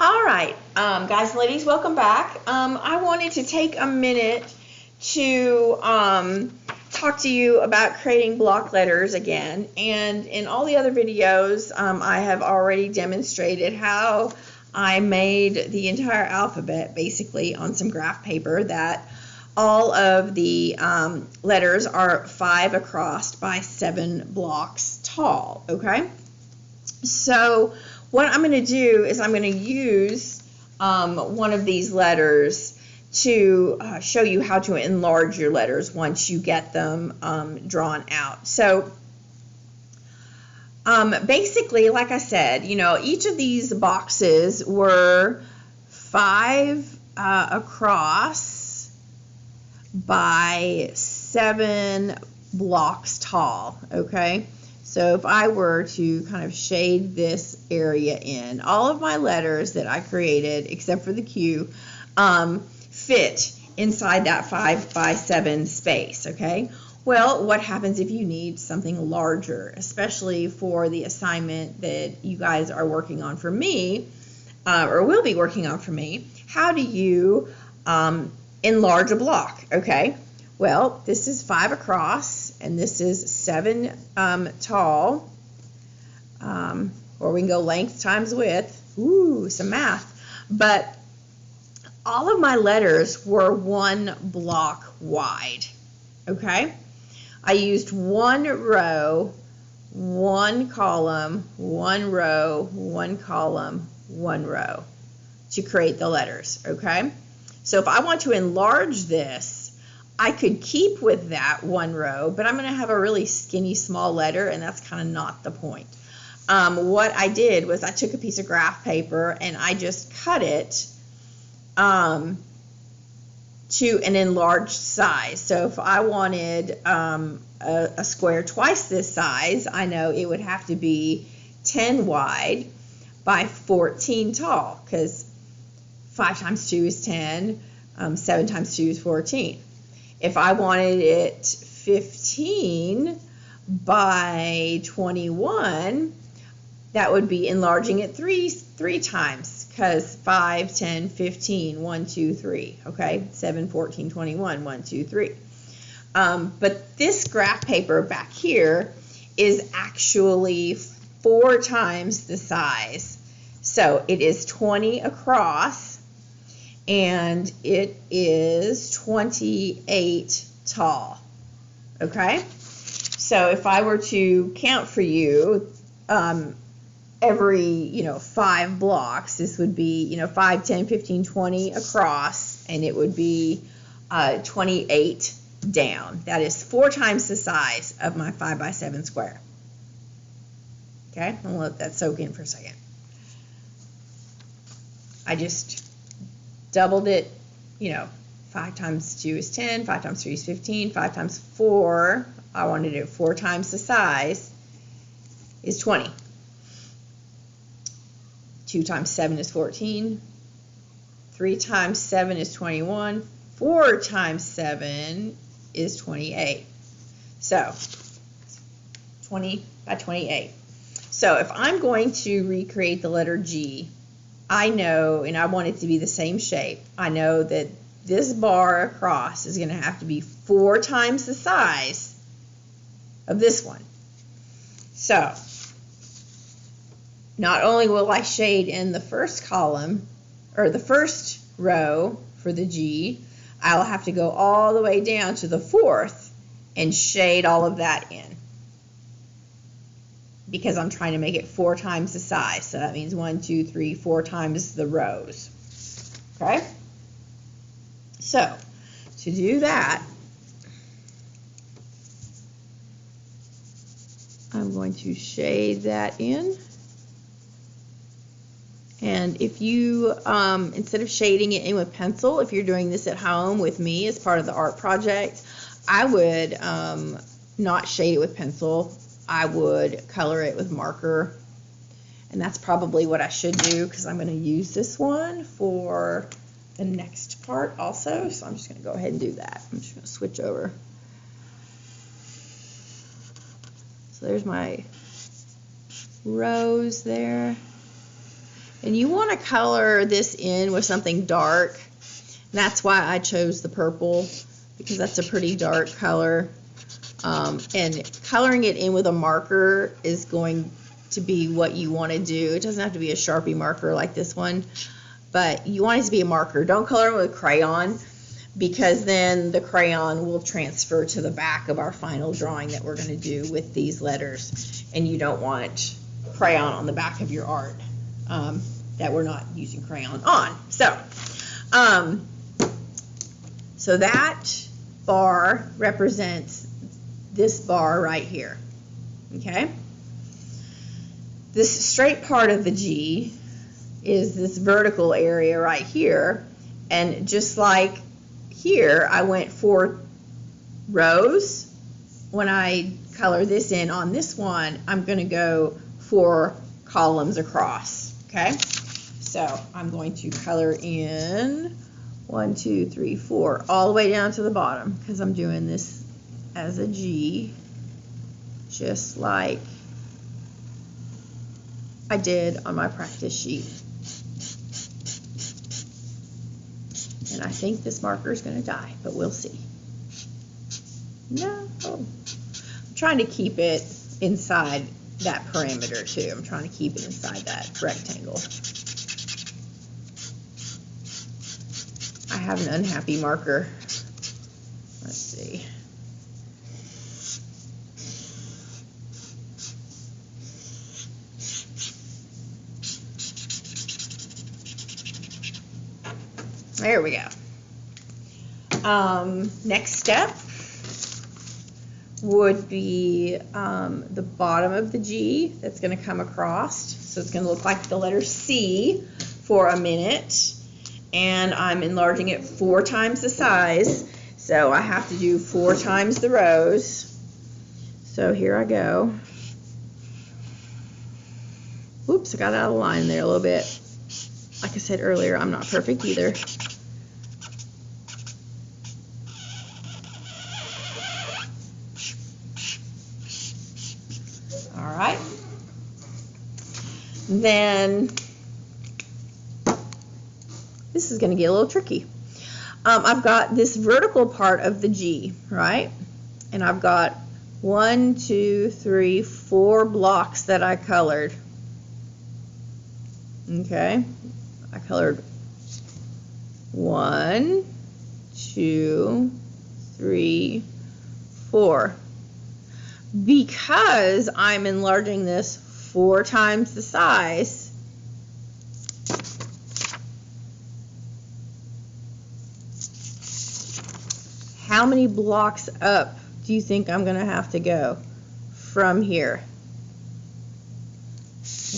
All right, guys and ladies, welcome back. I wanted to take a minute to talk to you about creating block letters again. And in all the other videos, I have already demonstrated how I made the entire alphabet basically on some graph paper that all of the letters are 5 across by 7 blocks tall, okay? So what I'm going to do is I'm going to use one of these letters to show you how to enlarge your letters once you get them drawn out. So basically, like I said, each of these boxes were 5 across by 7 blocks tall, okay? So if I were to kind of shade this area in, all of my letters that I created, except for the Q, fit inside that 5 by 7 space, okay? Well, what happens if you need something larger, especially for the assignment that you guys are working on for me, or will be working on for me? How do you enlarge a block, okay? Well, this is 5 across, and this is 7 tall, or we can go length times width. Ooh, some math. But all of my letters were 1 block wide, okay? I used 1 row, 1 column, 1 row, 1 column, 1 row to create the letters, okay? So if I want to enlarge this, I could keep with that 1 row, but I'm going to have a really skinny small letter, and that's kind of not the point. What I did was I took a piece of graph paper and I just cut it to an enlarged size. So if I wanted a square twice this size, I know it would have to be 10 wide by 14 tall, because 5 times 2 is 10, 7 times 2 is 14. If I wanted it 15 by 21, that would be enlarging it three times, because 5, 10, 15, 1, 2, 3, okay? 7, 14, 21, 1, 2, 3. But this graph paper back here is actually 4 times the size. So it is 20 across, and it is 28 tall, okay? So if I were to count for you every, 5 blocks, this would be, 5, 10, 15, 20 across, and it would be 28 down. That is 4 times the size of my 5 by 7 square. Okay, I'm going to let that soak in for a second. I just doubled it, 5 times 2 is 10, 5 times 3 is 15, 5 times 4, I wanted it 4 times the size, is 20. 2 times 7 is 14, 3 times 7 is 21, 4 times 7 is 28. So 20 by 28. So if I'm going to recreate the letter G, I know, and I want it to be the same shape, I know that this bar across is going to have to be 4 times the size of this one. So not only will I shade in the first column, or the first row for the G, I'll have to go all the way down to the 4th and shade all of that in, because I'm trying to make it 4 times the size. So that means 1, 2, 3, 4 times the rows. Okay? So to do that, I'm going to shade that in. And if you, instead of shading it in with pencil, if you're doing this at home with me as part of the art project, I would not shade it with pencil. I would color it with marker, and that's probably what I should do, because I'm going to use this one for the next part also, so I'm just going to go ahead and do that. I'm just going to switch over. So there's my rows there. And you want to color this in with something dark. And that's why I chose the purple, because that's a pretty dark color. And coloring it in with a marker is going to be what you want to do. It doesn't have to be a Sharpie marker like this one, but you want it to be a marker. Don't color it with a crayon, because then the crayon will transfer to the back of our final drawing that we're going to do with these letters. And you don't want crayon on the back of your art that we're not using crayon on. So that bar represents this bar right here. Okay? This straight part of the G is this vertical area right here. And just like here, I went 4 rows. When I color this in on this one, I'm going to go 4 columns across. Okay? So I'm going to color in 1, 2, 3, 4, all the way down to the bottom, because I'm doing this as a G, just like I did on my practice sheet. And I think this marker is going to die, but we'll see. No. I'm trying to keep it inside that perimeter too. I'm trying to keep it inside that rectangle. I have an unhappy marker. Let's see. There we go. Next step would be the bottom of the G that's going to come across. So it's going to look like the letter C for a minute. And I'm enlarging it 4 times the size. So I have to do 4 times the rows. So here I go. Oops, I got out of line there a little bit. Like I said earlier, I'm not perfect either. All right. Then this is going to get a little tricky. I've got this vertical part of the G, right? And I've got 1, 2, 3, 4 blocks that I colored. Okay. I colored 1, 2, 3, 4. Because I'm enlarging this 4 times the size, how many blocks up do you think I'm going to have to go from here?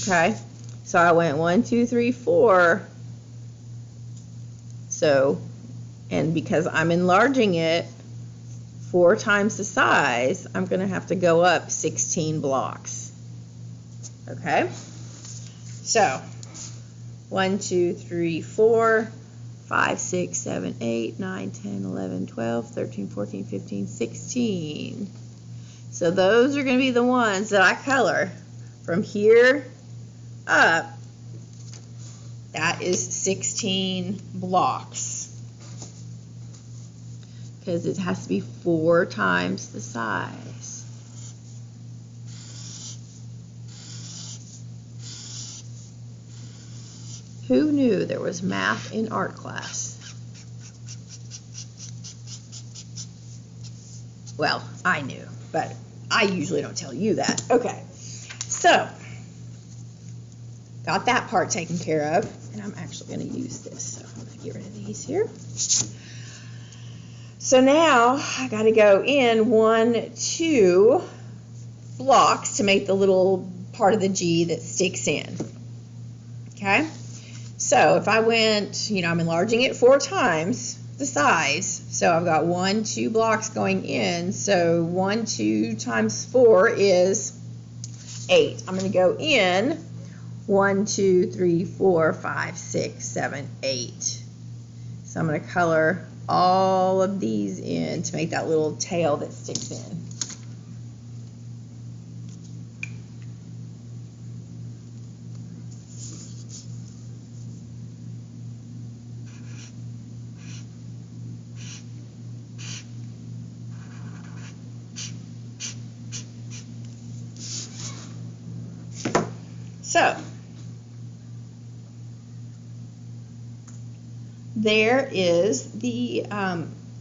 Okay, so I went 1, 2, 3, 4. So, and because I'm enlarging it 4 times the size, I'm going to have to go up 16 blocks. Okay, so 1, 2, 3, 4, 5, 6, 7, 8, 9, 10, 11, 12, 13, 14, 15, 16. So those are going to be the ones that I color from here up. That is 16 blocks, because it has to be 4 times the size. Who knew there was math in art class? Well, I knew, but I usually don't tell you that. Okay, so got that part taken care of, and I'm actually going to use this, so I'm going to get rid of these here. So now I got to go in 1, 2 blocks to make the little part of the G that sticks in. Okay, so if I went, I'm enlarging it 4 times the size, so I've got 1, 2 blocks going in, so 1, 2 times 4 is 8. I'm going to go in 1, 2, 3, 4, 5, 6, 7, 8. So I'm going to color all of these in to make that little tail that sticks in. So there is the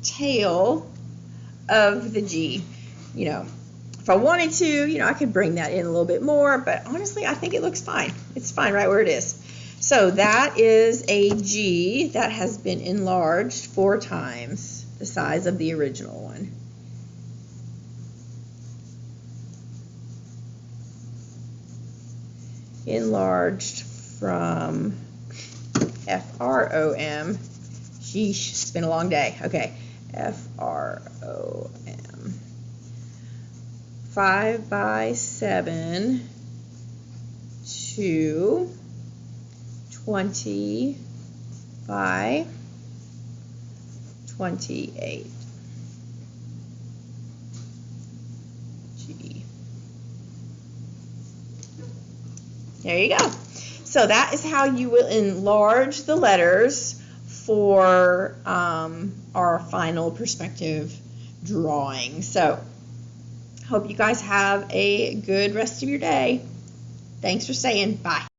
tail of the G. You know, if I wanted to, you know, I could bring that in a little bit more, but honestly, I think it looks fine. It's fine right where it is. So that is a G that has been enlarged 4 times the size of the original one. Enlarged from F-R-O-M. Sheesh, it's been a long day. Okay, F-R-O-M. 5 by 7 to 20 by 28. G. There you go. So that is how you will enlarge the letters for our final perspective drawing. So hope you guys have a good rest of your day. Thanks for staying. Bye.